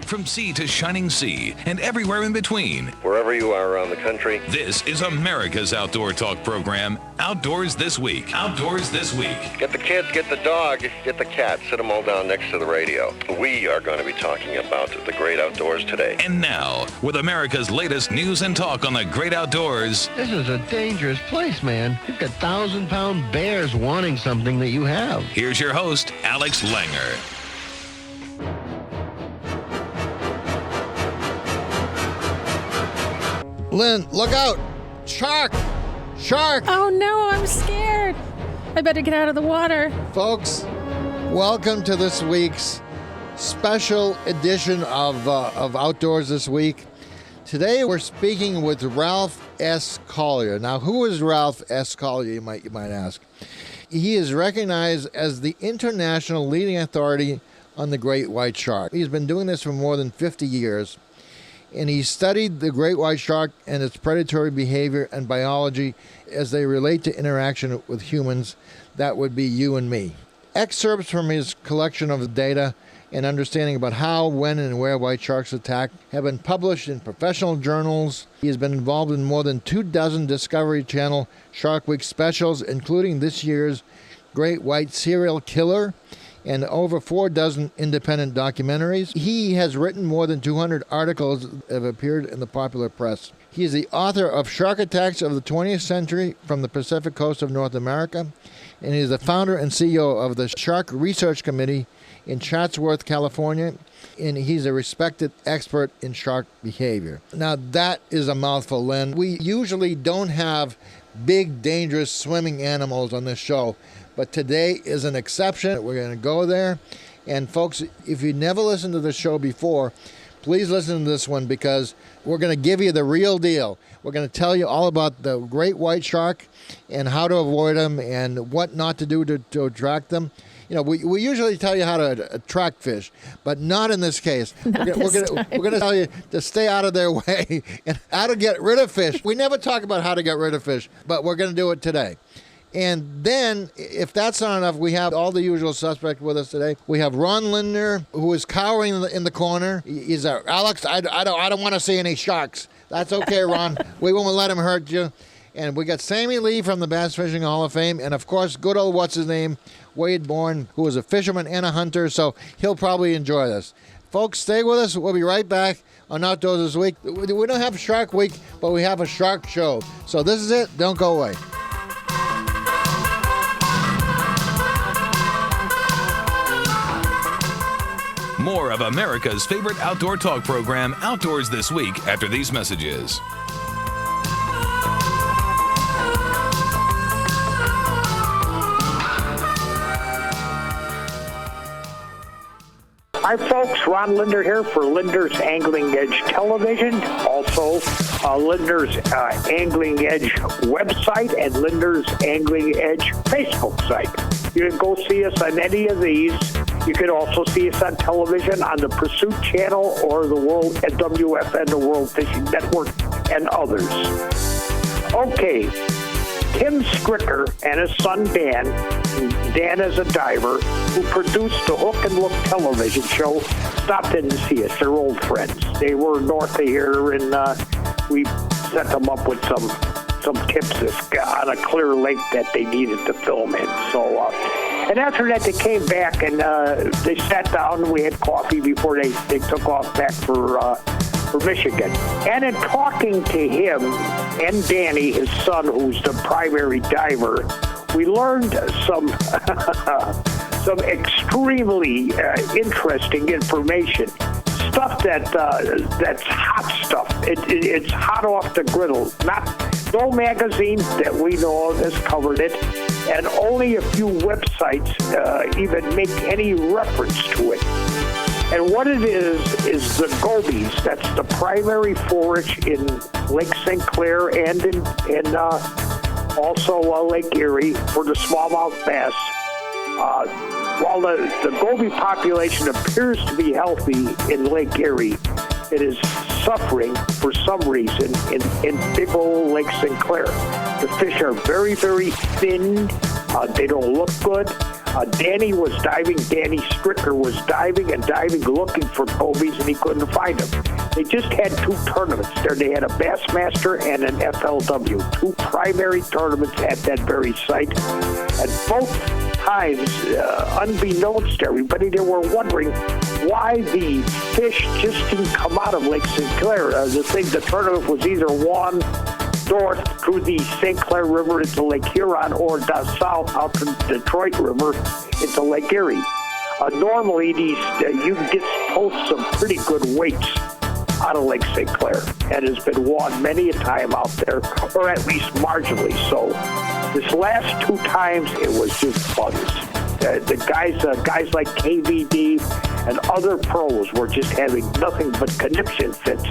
from sea to shining sea and everywhere in between. Wherever you are around the country. This is America's Outdoor Talk program, Outdoors This Week. Outdoors This Week. Get the kids, get the dog, get the cat, sit them all down next to the radio. We are going to be talking about the great outdoors today. And now, with America's latest news and talk on the great outdoors. This is a dangerous place, man. You've got 1,000-pound bears wanting something that you have. Here's your host, Alex Langer. Lynn, look out! Shark! Shark! Oh no, I'm scared. I better get out of the water. Folks, welcome to this week's special edition of Outdoors This Week. Today we're speaking with Ralph S. Collier. Now, who is Ralph S. Collier, you might ask? He is recognized as the international leading authority on the great white shark. He's been doing this for more than 50 years. And he studied the great white shark and its predatory behavior and biology as they relate to interaction with humans. That would be you and me. Excerpts from his collection of data and understanding about how, when, and where white sharks attack have been published in professional journals. He has been involved in more than 24 Discovery Channel Shark Week specials, including this year's Great White Serial Killer, and over 40 independent documentaries. He has written more than 200 articles that have appeared in the popular press. He is the author of Shark Attacks of the 20th Century from the Pacific Coast of North America, and he is the founder and CEO of the Shark Research Committee in Chatsworth, California, and he's a respected expert in shark behavior. Now, that is a mouthful, Lynn. We usually don't have big, dangerous swimming animals on this show, but today is an exception. We're going to go there. And folks, if you never listened to the show before, please listen to this one because we're going to give you the real deal. We're going to tell you all about the great white shark and how to avoid them and what not to do to attract them. You know, we usually tell you how to attract fish, but not in this case. We're going to tell you to stay out of their way and how to get rid of fish. We never talk about how to get rid of fish, but we're going to do it today. And then, if that's not enough, we have all the usual suspects with us today. We have Ron Lindner, who is cowering in the corner. He's Alex, I don't want to see any sharks. That's okay, Ron. We won't let him hurt you. And we got Sammy Lee from the Bass Fishing Hall of Fame. And, of course, good old what's-his-name, Wade Bourne, who is a fisherman and a hunter. So he'll probably enjoy this. Folks, stay with us. We'll be right back on Outdoors This Week. We don't have Shark Week, but we have a shark show. So this is it. Don't go away. More of America's favorite outdoor talk program, Outdoors This Week, after these messages. Hi folks, Ron Linder here for Linder's Angling Edge Television, also Linder's Angling Edge website and Linder's Angling Edge Facebook site. You can go see us on any of these. You can also see us on television on the Pursuit Channel or the World at WFN, the World Fishing Network, and others. Okay, Tim Stricker and his son Dan is a diver who produced the Hook and Look television show, stopped in to see us. They're old friends. They were north of here, and we set them up with some tips on a clear lake that they needed to film in. So, and after that, they came back and they sat down and we had coffee before they took off back for Michigan. And in talking to him and Danny, his son, who's the primary diver, we learned some extremely interesting information. Stuff that's hot stuff. It's hot off the griddle. No magazine that we know of has covered it, and only a few websites even make any reference to it. And what it is the gobies. That's the primary forage in Lake St. Clair and in also Lake Erie for the smallmouth bass. While the goby population appears to be healthy in Lake Erie, it is suffering for some reason in big old Lake St. Clair. The fish are very, very thin. They don't look good. Danny was diving. Danny Stricker was diving and diving, looking for gobies, and he couldn't find them. They just had 2 tournaments there. They had a Bassmaster and an FLW, 2 primary tournaments at that very site. And both times, unbeknownst to everybody, they were wondering why the fish just didn't come out of Lake St. Clair. The tournament was either one north through the St. Clair River into Lake Huron or down south out to the Detroit River into Lake Erie. Normally, these you get post some pretty good weights out of Lake St. Clair, and has been won many a time out there, or at least marginally so. This last 2 times, it was just bugs. The guys like KVD and other pros were just having nothing but conniption fits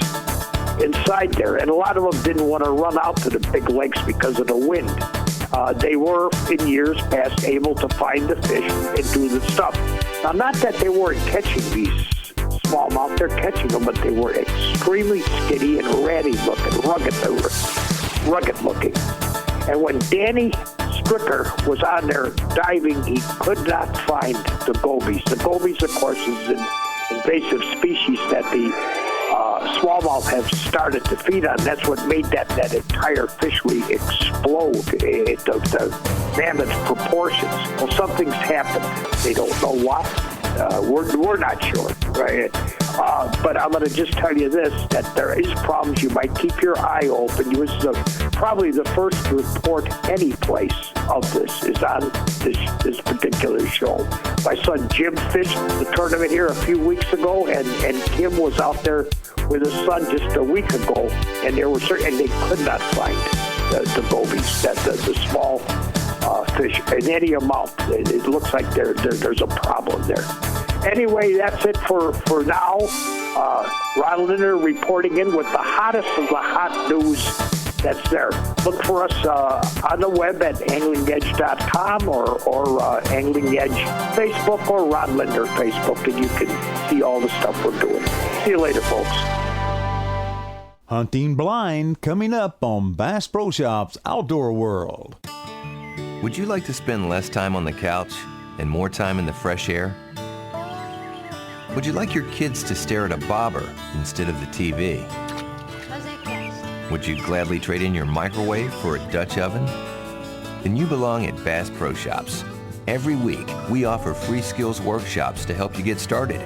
inside there, and a lot of them didn't want to run out to the big lakes because of the wind. They were, in years past, able to find the fish and do the stuff. Now, not that they weren't catching these smallmouth, they're catching them, but they were extremely skinny and ratty looking, rugged looking. And when Danny Stricker was on there diving, he could not find the gobies. The gobies, of course, is an invasive species that the smallmouth have started to feed on. That's what made that entire fishery explode the mammoth proportions. Well, something's happened. They don't know what. We're not sure, right? But I'm going to just tell you this, that there is problems. You might keep your eye open. This is probably the first report any place of this is on this particular show. My son Jim fished the tournament here a few weeks ago, and Kim was out there with his son just a week ago, and there were and they could not find the gobies, the small fish in any amount. It looks like there's a problem there. Anyway, that's it for now. Ron Linder reporting in with the hottest of the hot news that's there. Look for us on the web at anglingedge.com or Angling Edge Facebook or Ron Linder Facebook, and you can see all the stuff we're doing. See you later, folks. Hunting Blind coming up on Bass Pro Shops Outdoor World. Would you like to spend less time on the couch and more time in the fresh air? Would you like your kids to stare at a bobber instead of the TV? Would you gladly trade in your microwave for a Dutch oven? Then you belong at Bass Pro Shops. Every week, we offer free skills workshops to help you get started.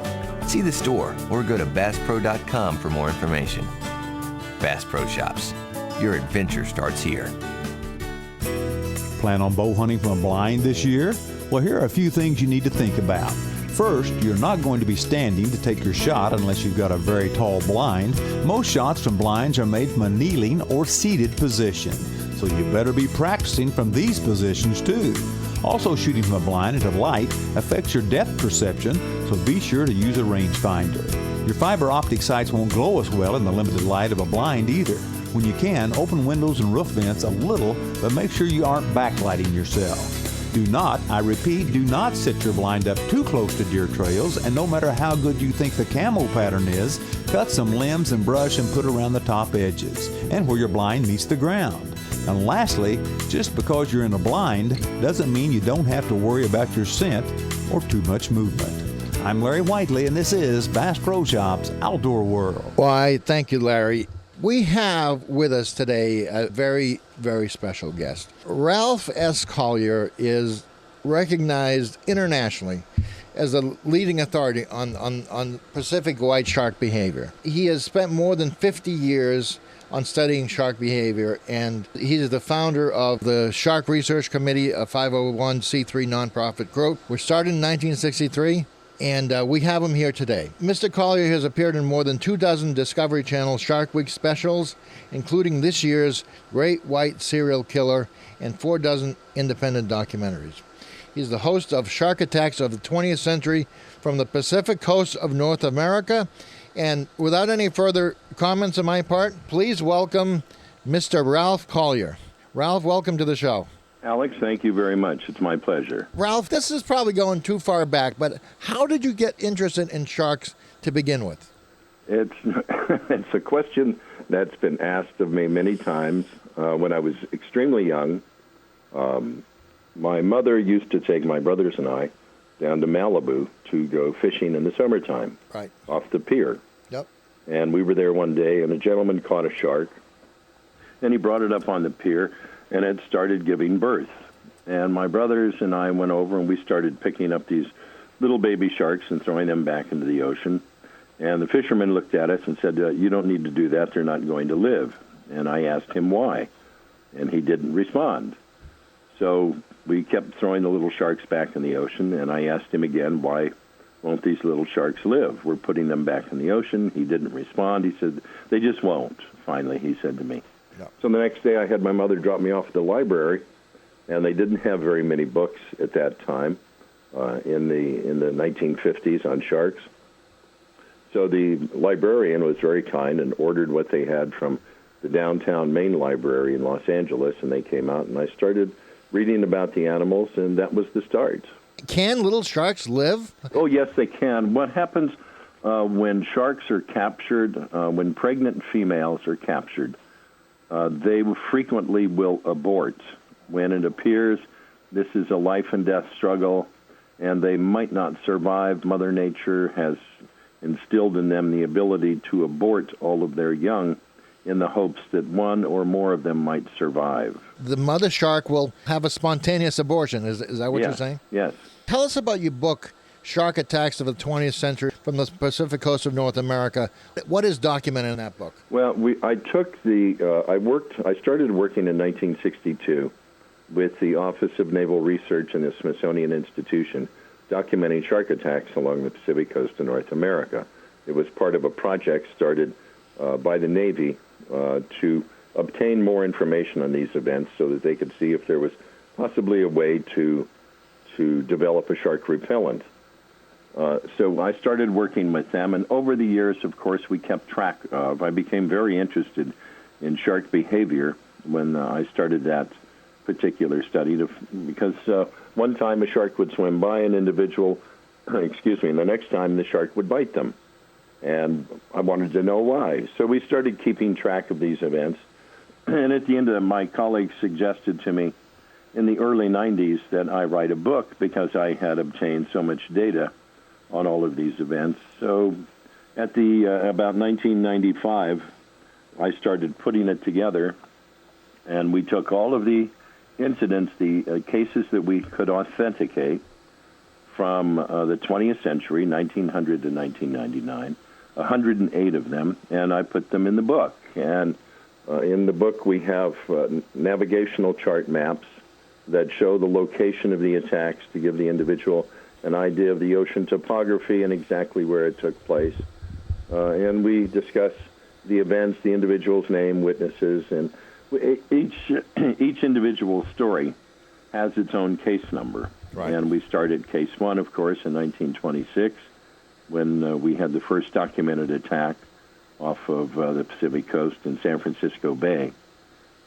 See the store or go to BassPro.com for more information. Bass Pro Shops. Your adventure starts here. Plan on bow hunting from a blind this year? Well, here are a few things you need to think about. First, you're not going to be standing to take your shot unless you've got a very tall blind. Most shots from blinds are made from a kneeling or seated position, so you better be practicing from these positions too. Also, shooting from a blind at a light affects your depth perception, so be sure to use a rangefinder. Your fiber optic sights won't glow as well in the limited light of a blind either. When you can, open windows and roof vents a little, but make sure you aren't backlighting yourself. Do not, I repeat, do not set your blind up too close to deer trails, and no matter how good you think the camo pattern is, cut some limbs and brush and put around the top edges, and where your blind meets the ground. And lastly, just because you're in a blind doesn't mean you don't have to worry about your scent or too much movement. I'm Larry Whiteley, and this is Bass Pro Shops Outdoor World. Why, thank you, Larry. We have with us today a very, very special guest. Ralph S. Collier is recognized internationally as a leading authority on Pacific white shark behavior. He has spent more than 50 years on studying shark behavior, and he is the founder of the Shark Research Committee, a 501c3 nonprofit group, which started in 1963. And we have him here today. Mr. Collier has appeared in more than 24 Discovery Channel Shark Week specials, including this year's Great White Serial Killer and 4 independent documentaries. He's the host of Shark Attacks of the 20th Century from the Pacific coast of North America. And without any further comments on my part, please welcome Mr. Ralph Collier. Ralph, welcome to the show. Alex, thank you very much. It's my pleasure. Ralph, this is probably going too far back, but how did you get interested in sharks to begin with? It's a question that's been asked of me many times. When I was extremely young, My mother used to take my brothers and I down to Malibu to go fishing in the summertime, Right. off the pier. Yep. And we were there one day, and a gentleman caught a shark, and he brought it up on the pier, and it started giving birth. And my brothers and I went over, and we started picking up these little baby sharks and throwing them back into the ocean. And the fisherman looked at us and said, you don't need to do that. They're not going to live. And I asked him why, and he didn't respond. So we kept throwing the little sharks back in the ocean, and I asked him again, why won't these little sharks live? We're putting them back in the ocean. He didn't respond. He said, they just won't, finally, he said to me. No. So the next day I had my mother drop me off at the library, and they didn't have very many books at that time in the 1950s on sharks. So the librarian was very kind and ordered what they had from the downtown main library in Los Angeles, and they came out, and I started reading about the animals, and that was the start. Can little sharks live? Oh, yes, they can. What happens when sharks are captured, when pregnant females are captured, they frequently will abort. When it appears this is a life and death struggle and they might not survive, Mother Nature has instilled in them the ability to abort all of their young in the hopes that one or more of them might survive. The mother shark will have a spontaneous abortion. Is that what you're saying? Yes. Tell us about your book, Shark Attacks of the 20th Century from the Pacific Coast of North America. What is documented in that book? Well, I started working in 1962 with the Office of Naval Research and the Smithsonian Institution, documenting shark attacks along the Pacific Coast of North America. It was part of a project started by the Navy to obtain more information on these events so that they could see if there was possibly a way to develop a shark repellent. So I started working with them, and over the years, of course, we kept track of. I became very interested in shark behavior when I started that particular study, because one time a shark would swim by an individual, and the next time the shark would bite them. And I wanted to know why. So we started keeping track of these events. And at the end of it, my colleagues suggested to me in the early 90s that I write a book because I had obtained so much data on all of these events. So at about 1995, I started putting it together, and we took all of the incidents, the cases that we could authenticate from the 20th century, 1900 to 1999, 108 of them, and I put them in the book. And in the book, we have navigational chart maps that show the location of the attacks to give the individual an idea of the ocean topography and exactly where it took place. And we discuss the events, the individual's name, witnesses, and each individual story has its own case number. Right. And we started case one, of course, in 1926, when we had the first documented attack off of the Pacific Coast in San Francisco Bay.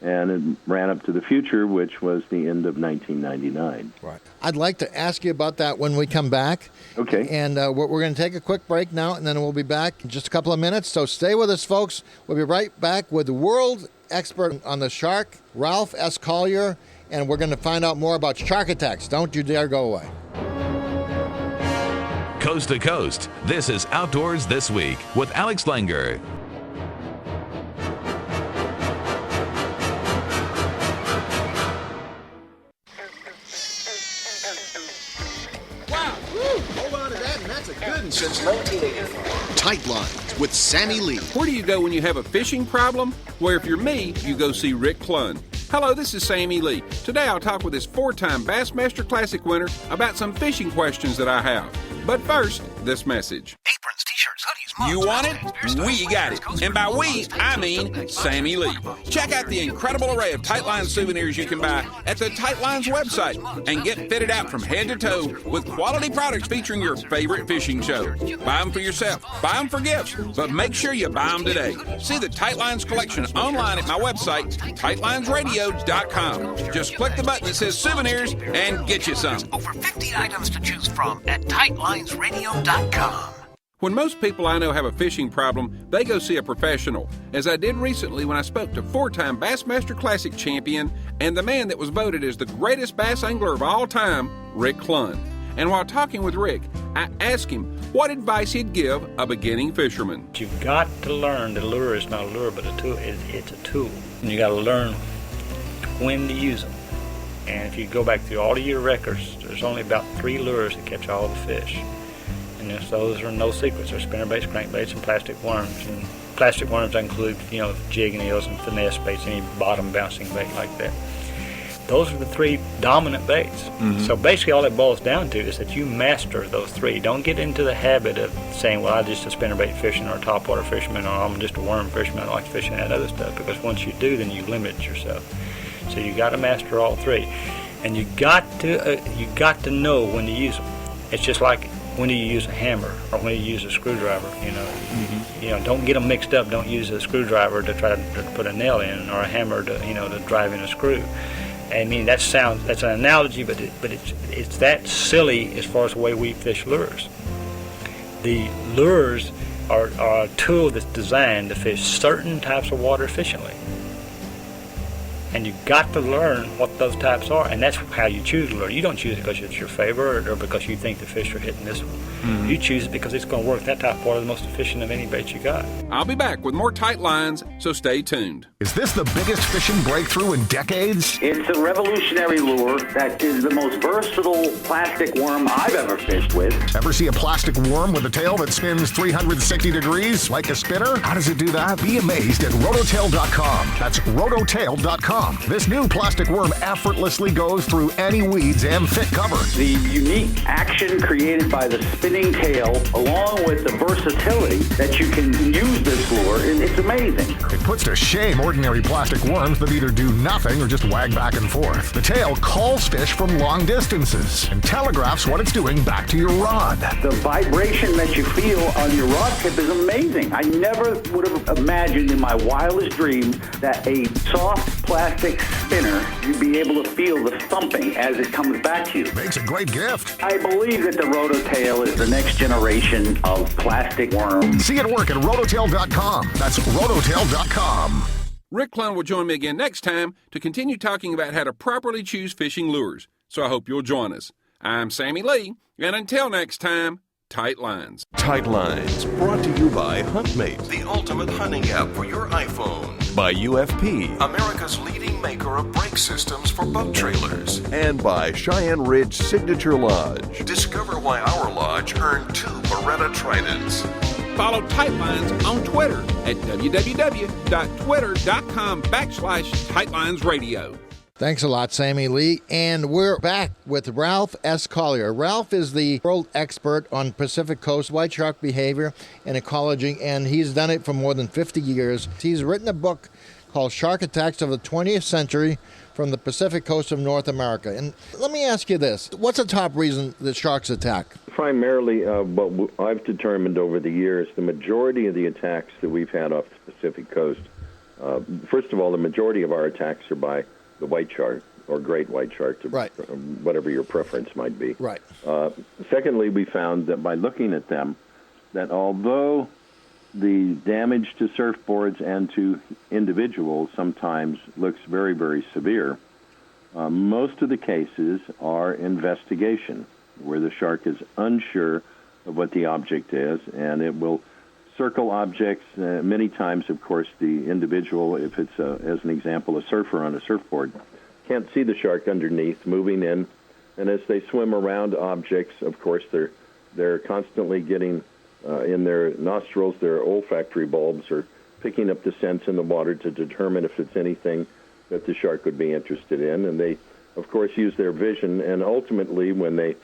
And it ran up to the future, which was the end of 1999. Right. I'd like to ask you about that when we come back. Okay. And we're going to take a quick break now, and then we'll be back in just a couple of minutes. So stay with us, folks. We'll be right back with the world expert on the shark, Ralph S. Collier, and we're going to find out more about shark attacks. Don't you dare go away. Coast to coast, this is Outdoors This Week with Alex Langer. Since 1984. Tight Lines with Sammy Lee. Where do you go when you have a fishing problem? Well, if you're me, you go see Rick Clunn. Hello, this is Sammy Lee. Today I'll talk with this 4-time Bassmaster Classic winner about some fishing questions that I have. But first, this message. Aprons, t-shirts, hoodies, mugs. You want it? We got it. And by we, I mean Sammy Lee. Check out the incredible array of Tight Lines souvenirs you can buy at the Tight Lines website and get fitted out from head to toe with quality products featuring your favorite fishing show. Buy them for yourself. Buy them for gifts. But make sure you buy them today. See the Tight Lines collection online at my website, tightlinesradio.com. Just click the button that says souvenirs and get you some. Over 50 items to choose from at tightlinesradio.com. When most people I know have a fishing problem, they go see a professional, as I did recently when I spoke to 4-time Bassmaster Classic champion and the man that was voted as the greatest bass angler of all time, Rick Clunn. And while talking with Rick, I asked him what advice he'd give a beginning fisherman. You've got to learn the lure is not a lure, but a tool. It's a tool. And you got to learn when to use them. And if you go back through all of your records, there's only about 3 lures that catch all the fish. And those are no secrets. They're spinner-based crankbaits and plastic worms. And plastic worms include, jig and eels and finesse baits, any bottom-bouncing bait like that. Those are the 3 dominant baits. Mm-hmm. So basically all it boils down to is that you master those 3. Don't get into the habit of saying, well, I'm just a spinnerbait fisherman or a topwater fisherman, or I'm just a worm fisherman, I like to fish and that other stuff. Because once you do, then you limit yourself. So you got to master all 3. And you got to know when to use them. It's just like when do you use a hammer or when do you use a screwdriver, Mm-hmm. Don't get them mixed up. Don't use a screwdriver to try to put a nail in, or a hammer to drive in a screw. I mean, that's an analogy, but it's that silly as far as the way we fish lures. The lures are a tool that's designed to fish certain types of water efficiently. And you've got to learn what those types are, and that's how you choose a lure. You don't choose it because it's your favorite or because you think the fish are hitting this one. Mm-hmm. You choose it because it's going to work. That type of water is the most efficient of any bait you got. I'll be back with more Tight Lines, so stay tuned. Is this the biggest fishing breakthrough in decades? It's a revolutionary lure that is the most versatile plastic worm I've ever fished with. Ever see a plastic worm with a tail that spins 360 degrees like a spinner? How does it do that? Be amazed at rototail.com. That's rototail.com. This new plastic worm effortlessly goes through any weeds and thick cover. The unique action created by the spinning tail, along with the versatility that you can use this lure, it's amazing. It puts to shame ordinary plastic worms that either do nothing or just wag back and forth. The tail calls fish from long distances and telegraphs what it's doing back to your rod. The vibration that you feel on your rod tip is amazing. I never would have imagined in my wildest dreams that a soft plastic spinner, you'd be able to feel the thumping as it comes back to you. Makes a great gift. I believe that the Rototail is the next generation of plastic worm. See it work at rototail.com. That's rototail.com. Rick Clunn will join me again next time to continue talking about how to properly choose fishing lures. So I hope you'll join us. I'm Sammy Lee, and until next time, Tight Lines. Tight Lines, brought to you by HuntMate, the ultimate hunting app for your iPhone. By UFP, America's leading maker of brake systems for boat trailers. And by Cheyenne Ridge Signature Lodge. Discover why our lodge earned 2 Beretta Tridents. Follow Tight Lines on Twitter at www.twitter.com/TightLinesRadio. Thanks a lot, Sammy Lee. And we're back with Ralph S. Collier. Ralph is the world expert on Pacific Coast white shark behavior and ecology, and he's done it for more than 50 years. He's written a book called Shark Attacks of the 20th Century from the Pacific Coast of North America. And let me ask you this. What's the top reason that sharks attack? Primarily, what I've determined over the years, the majority of the attacks that we've had off the Pacific Coast, first of all, the majority of our attacks are by the white shark or great white shark, right, whatever your preference might be. Right. Secondly, we found that by looking at them, that although the damage to surfboards and to individuals sometimes looks very, very severe, most of the cases are investigation, where the shark is unsure of what the object is, and it will circle objects. Many times, of course, the individual, if it's, as an example, a surfer on a surfboard, can't see the shark underneath moving in. And as they swim around objects, of course, they're constantly getting in their nostrils, their olfactory bulbs are picking up the scents in the water to determine if it's anything that the shark would be interested in. And they, of course, use their vision. And ultimately, when they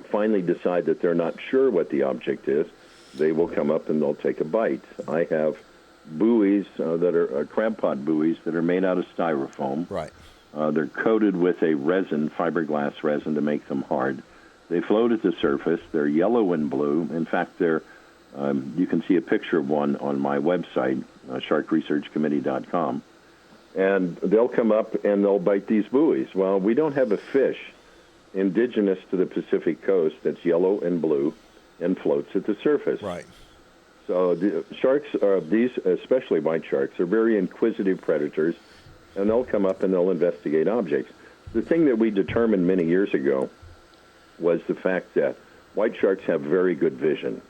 finally decide that they're not sure what the object is, they will come up and they'll take a bite. I have buoys that are crab pot buoys that are made out of styrofoam. Right. They're coated with a resin, fiberglass resin, to make them hard. They float at the surface. They're yellow and blue. In fact, you can see a picture of one on my website, sharkresearchcommittee.com. And they'll come up and they'll bite these buoys. Well, we don't have a fish indigenous to the Pacific Coast that's yellow and blue and floats at the surface. Right. So the sharks these, especially white sharks, are very inquisitive predators, and they'll come up and they'll investigate objects. The thing that we determined many years ago was the fact that white sharks have very good vision.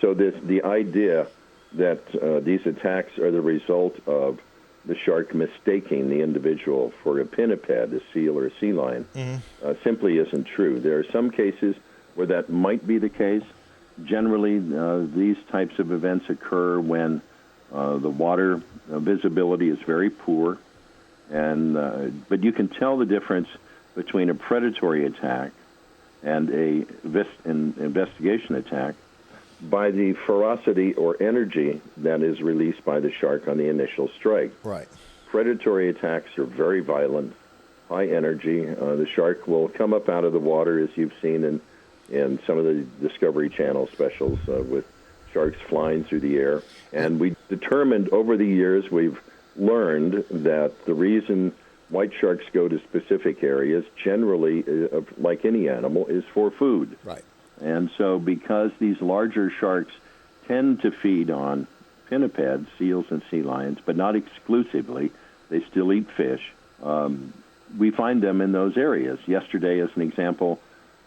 So the idea that these attacks are the result of the shark mistaking the individual for a pinniped, a seal, or a sea lion, simply isn't true. There are some cases where that might be the case. Generally, these types of events occur when the water visibility is very poor, but you can tell the difference between a predatory attack and an investigation attack by the ferocity or energy that is released by the shark on the initial strike. Right. Predatory attacks are very violent, high energy. The shark will come up out of the water, as you've seen in some of the Discovery Channel specials with sharks flying through the air. And we determined over the years, we've learned that the reason white sharks go to specific areas, generally, like any animal, is for food. Right. And so because these larger sharks tend to feed on pinnipeds, seals and sea lions, but not exclusively, they still eat fish, we find them in those areas. Yesterday, as an example,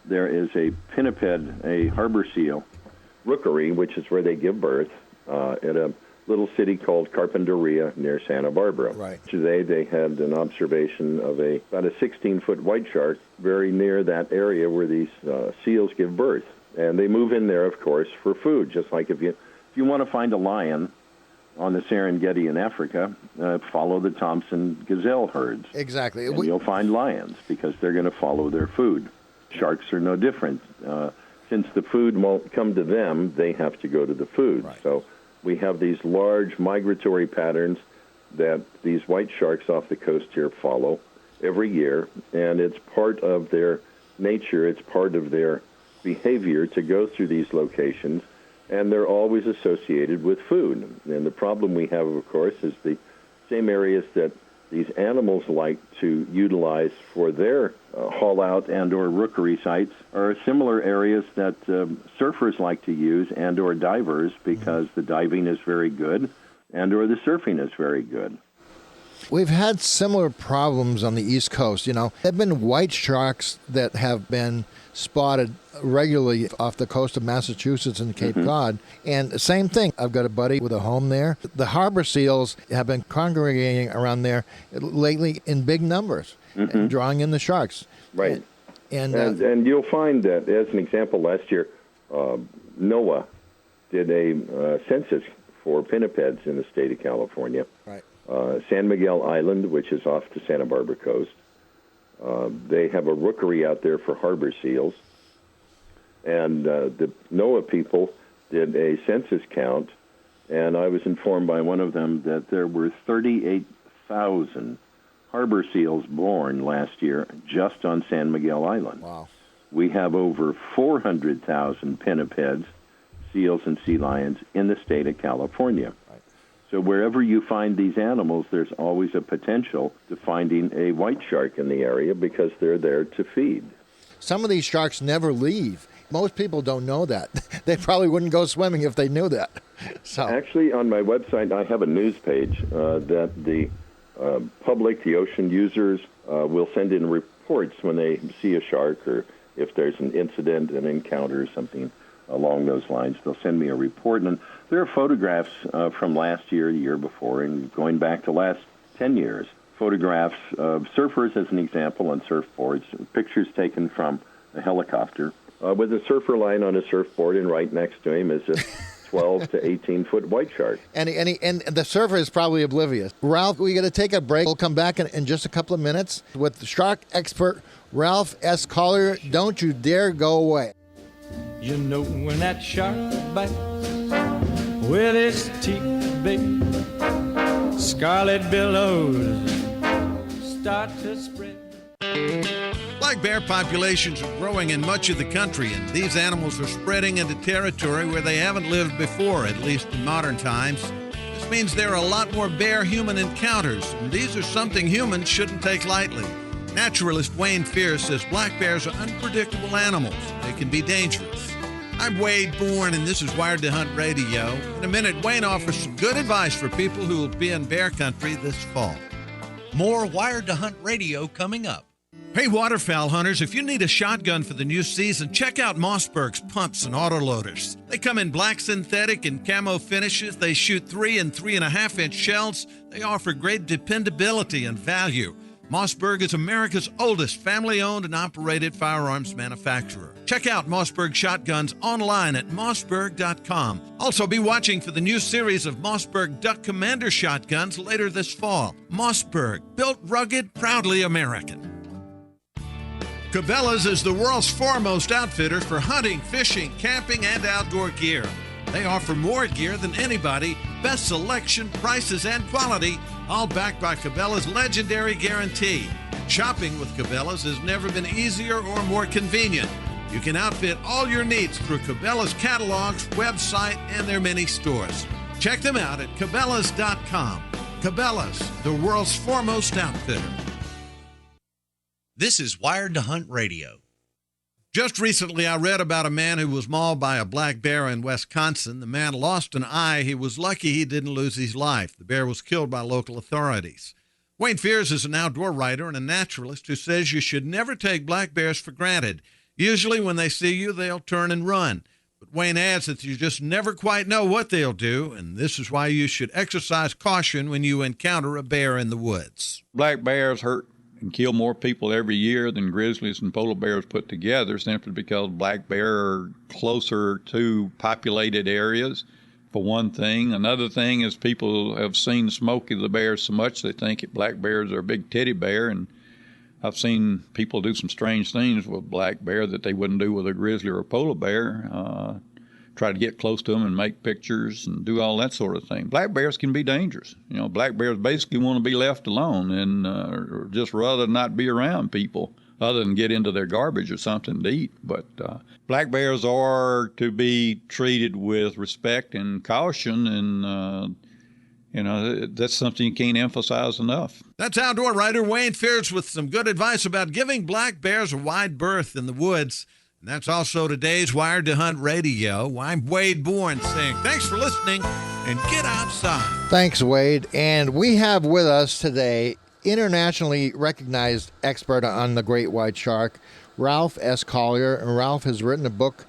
there is a pinniped, a harbor seal, rookery, which is where they give birth, at a little city called Carpinteria near Santa Barbara. Right. Today they had an observation of about a 16-foot white shark very near that area where these seals give birth. And they move in there, of course, for food, just like if you want to find a lion on the Serengeti in Africa, follow the Thompson gazelle herds. Exactly. And you'll find lions because they're going to follow their food. Sharks are no different. Since the food won't come to them, they have to go to the food. Right. So we have these large migratory patterns that these white sharks off the coast here follow every year, and it's part of their nature, it's part of their behavior to go through these locations, and they're always associated with food. And the problem we have, of course, is the same areas that these animals like to utilize for their haul-out and or rookery sites are similar areas that surfers like to use and or divers because the diving is very good and or the surfing is very good. We've had similar problems on the East Coast. You know, there have been white sharks that have been spotted regularly off the coast of Massachusetts and Cape Cod. And same thing, I've got a buddy with a home there. The harbor seals have been congregating around there lately in big numbers, and drawing in the sharks. Right. And you'll find that, as an example, last year, NOAA did a census for pinnipeds in the state of California. Right. San Miguel Island, which is off the Santa Barbara coast. They have a rookery out there for harbor seals. And the NOAA people did a census count, and I was informed by one of them that there were 38,000 harbor seals born last year just on San Miguel Island. Wow. We have over 400,000 pinnipeds, seals, and sea lions in the state of California. So wherever you find these animals, there's always a potential to finding a white shark in the area because they're there to feed. Some of these sharks never leave. Most people don't know that. They probably wouldn't go swimming if they knew that. So actually, on my website, I have a news page that the public, the ocean users, will send in reports when they see a shark or if there's an incident, an encounter, or something along those lines. They'll send me a report. And there are photographs from last year, the year before, and going back to last 10 years. Photographs of surfers, as an example, on surfboards, pictures taken from a helicopter with a surfer lying on a surfboard, and right next to him is a 12 to 18-foot white shark. And the surfer is probably oblivious. Ralph, we got to take a break. We'll come back in just a couple of minutes with shark expert Ralph S. Collier. Don't you dare go away. You know when that shark bites with its teeth big, scarlet billows start to spread. Black bear populations are growing in much of the country, and these animals are spreading into territory where they haven't lived before, at least in modern times. This means there are a lot more bear-human encounters, and these are something humans shouldn't take lightly. Naturalist Wayne Fierce says black bears are unpredictable animals. They can be dangerous. I'm Wade Bourne, and this is Wired to Hunt Radio. In a minute, Wayne offers some good advice for people who will be in bear country this fall. More Wired to Hunt Radio coming up. Hey, waterfowl hunters, if you need a shotgun for the new season, check out Mossberg's pumps and autoloaders. They come in black synthetic and camo finishes. They shoot 3 and 3.5 inch shells. They offer great dependability and value. Mossberg is America's oldest family-owned and operated firearms manufacturer. Check out Mossberg shotguns online at mossberg.com. Also, be watching for the new series of Mossberg Duck Commander shotguns later this fall. Mossberg, built rugged, proudly American. Cabela's is the world's foremost outfitter for hunting, fishing, camping, and outdoor gear. They offer more gear than anybody, best selection, prices, and quality, all backed by Cabela's legendary guarantee. Shopping with Cabela's has never been easier or more convenient. You can outfit all your needs through Cabela's catalogs, website, and their many stores. Check them out at Cabela's.com. Cabela's, the world's foremost outfitter. This is Wired to Hunt Radio. Just recently, I read about a man who was mauled by a black bear in Wisconsin. The man lost an eye. He was lucky he didn't lose his life. The bear was killed by local authorities. Wayne Fears is an outdoor writer and a naturalist who says you should never take black bears for granted. Usually when they see you, they'll turn and run. But Wayne adds that you just never quite know what they'll do, and this is why you should exercise caution when you encounter a bear in the woods. Black bears hurt and kill more people every year than grizzlies and polar bears put together, simply because black bear are closer to populated areas, for one thing. Another thing is people have seen Smokey the bear so much they think black bears are a big teddy bear, and I've seen people do some strange things with black bear that they wouldn't do with a grizzly or a polar bear. Try to get close to them and make pictures and do all that sort of thing. Black bears can be dangerous. You know, black bears basically want to be left alone and or just rather not be around people other than get into their garbage or something to eat. But black bears are to be treated with respect and caution, and that's something you can't emphasize enough. That's outdoor writer Wayne Fears with some good advice about giving black bears a wide berth in the woods. And that's also today's Wired to Hunt Radio. I'm Wade Bourne saying thanks for listening and get outside. Thanks, Wade. And we have with us today internationally recognized expert on the great white shark, Ralph S. Collier. And Ralph has written a book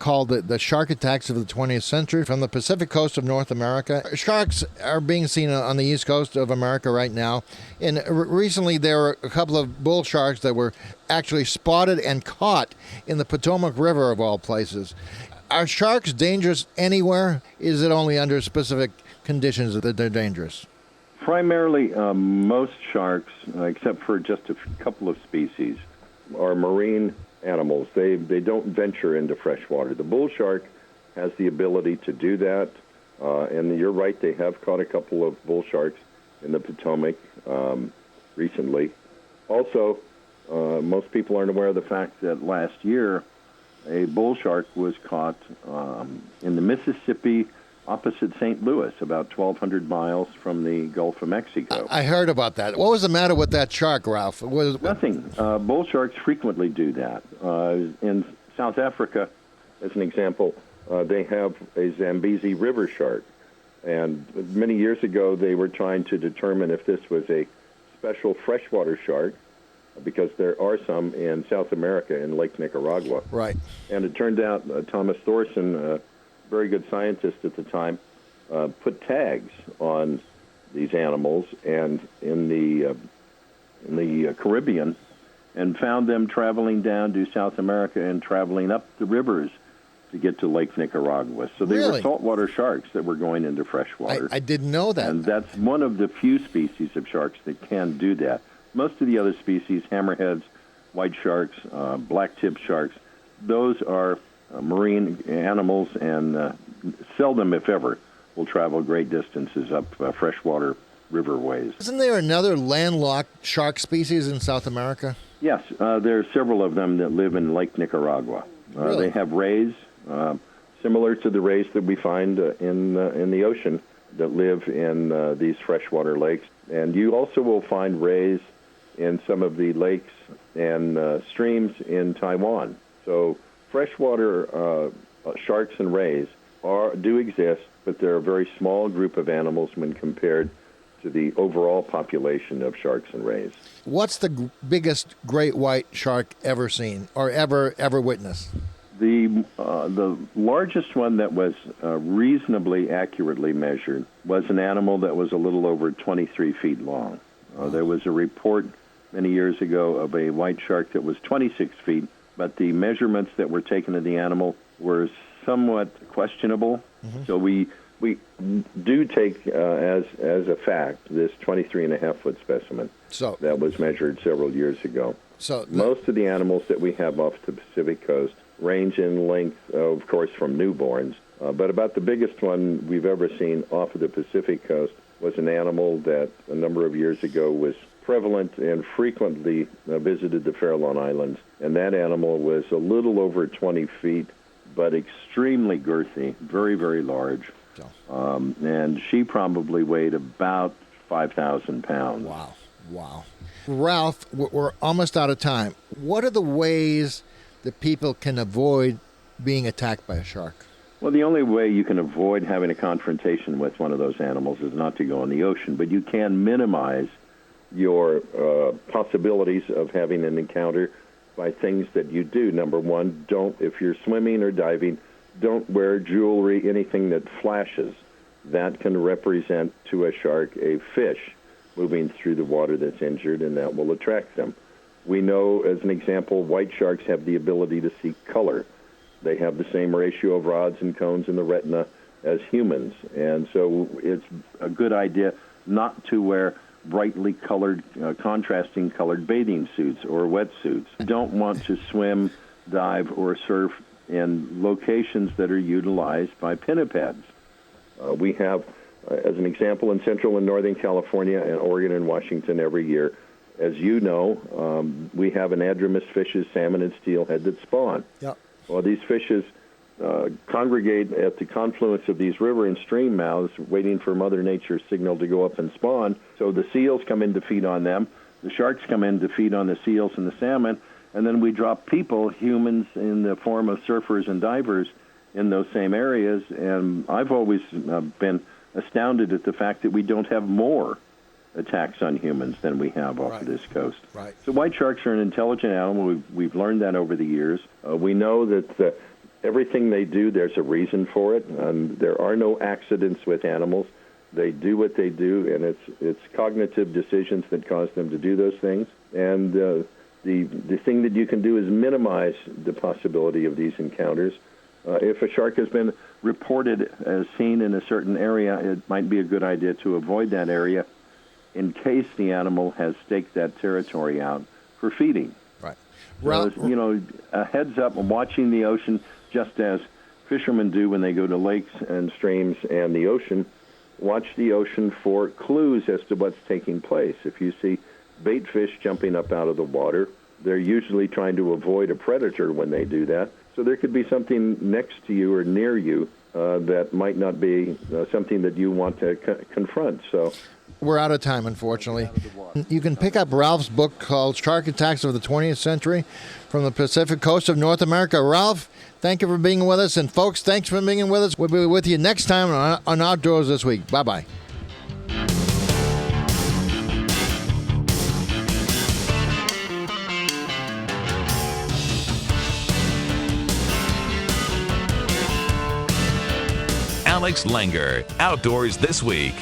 called The Shark Attacks of the 20th Century from the Pacific coast of North America. Sharks are being seen on the east coast of America right now. And recently there were a couple of bull sharks that were actually spotted and caught in the Potomac River, of all places. Are sharks dangerous anywhere? Is it only under specific conditions that they're dangerous? Primarily, most sharks, except for just a couple of species, are marine animals. They don't venture into fresh water. The bull shark has the ability to do that, and you're right, they have caught a couple of bull sharks in the Potomac recently. Also, most people aren't aware of the fact that last year a bull shark was caught in the Mississippi opposite St. Louis, about 1,200 miles from the Gulf of Mexico. I heard about that. What was the matter with that shark, Ralph? Nothing. Bull sharks frequently do that. In South Africa, as an example, they have a Zambezi river shark. And many years ago, they were trying to determine if this was a special freshwater shark, because there are some in South America in Lake Nicaragua. Right. And it turned out Thomas Thorson, very good scientist at the time, put tags on these animals and in the Caribbean, and found them traveling down to South America and traveling up the rivers to get to Lake Nicaragua. So they were saltwater sharks that were going into freshwater. I didn't know that. And that's one of the few species of sharks that can do that. Most of the other species, hammerheads, white sharks, black-tip sharks, those are marine animals, and seldom, if ever, will travel great distances up freshwater riverways. Isn't there another landlocked shark species in South America? Yes, there are several of them that live in Lake Nicaragua. Really? They have rays, similar to the rays that we find in the ocean, that live in these freshwater lakes. And you also will find rays in some of the lakes and streams in Taiwan. So freshwater sharks and rays do exist, but they're a very small group of animals when compared to the overall population of sharks and rays. What's the biggest great white shark ever seen or ever witnessed? The largest one that was reasonably accurately measured was an animal that was a little over 23 feet long. There was a report many years ago of a white shark that was 26 feet, but the measurements that were taken of the animal were somewhat questionable. So we do take as a fact this 23.5-foot specimen that was measured several years ago. So most of the animals that we have off the Pacific coast range in length, of course, from newborns. But about the biggest one we've ever seen off of the Pacific coast was an animal that a number of years ago was prevalent and frequently visited the Farallon Islands. And that animal was a little over 20 feet, but extremely girthy, very, very large. And she probably weighed about 5,000 pounds. Wow. Ralph, we're almost out of time. What are the ways that people can avoid being attacked by a shark? Well, the only way you can avoid having a confrontation with one of those animals is not to go in the ocean, but you can minimize your possibilities of having an encounter by things that you do. Number one, if you're swimming or diving, don't wear jewelry, anything that flashes. That can represent to a shark a fish moving through the water that's injured, and that will attract them. We know, as an example, white sharks have the ability to see color. They have the same ratio of rods and cones in the retina as humans, and so it's a good idea not to wear brightly colored, contrasting colored bathing suits or wetsuits. You don't want to swim, dive, or surf in locations that are utilized by pinnipeds. We have, as an example, in Central and Northern California and Oregon and Washington every year, as you know, we have anadromous fishes, salmon and steelhead, that spawn. Yep. Well, these fishes congregate at the confluence of these river and stream mouths, waiting for Mother Nature's signal to go up and spawn. So the seals come in to feed on them, the sharks come in to feed on the seals and the salmon, and then we drop people, humans, in the form of surfers and divers in those same areas. And I've always been astounded at the fact that we don't have more attacks on humans than we have off of this coast. Right. So white sharks are an intelligent animal. We've learned that over the years. We know that everything they do, there's a reason for it. There are no accidents with animals. They do what they do, and it's cognitive decisions that cause them to do those things. And the thing that you can do is minimize the possibility of these encounters. If a shark has been reported as seen in a certain area, it might be a good idea to avoid that area in case the animal has staked that territory out for feeding. Right. So, a heads up and watching the ocean, just as fishermen do when they go to lakes and streams and the ocean. Watch the ocean for clues as to what's taking place. If you see bait fish jumping up out of the water, they're usually trying to avoid a predator when they do that. So there could be something next to you or near you that might not be something that you want to confront. So we're out of time, unfortunately. You can pick up Ralph's book called Shark Attacks of the 20th Century from the Pacific Coast of North America. Ralph, thank you for being with us. And folks, thanks for being with us. We'll be with you next time on Outdoors This Week. Bye-bye. Alex Langer, Outdoors This Week.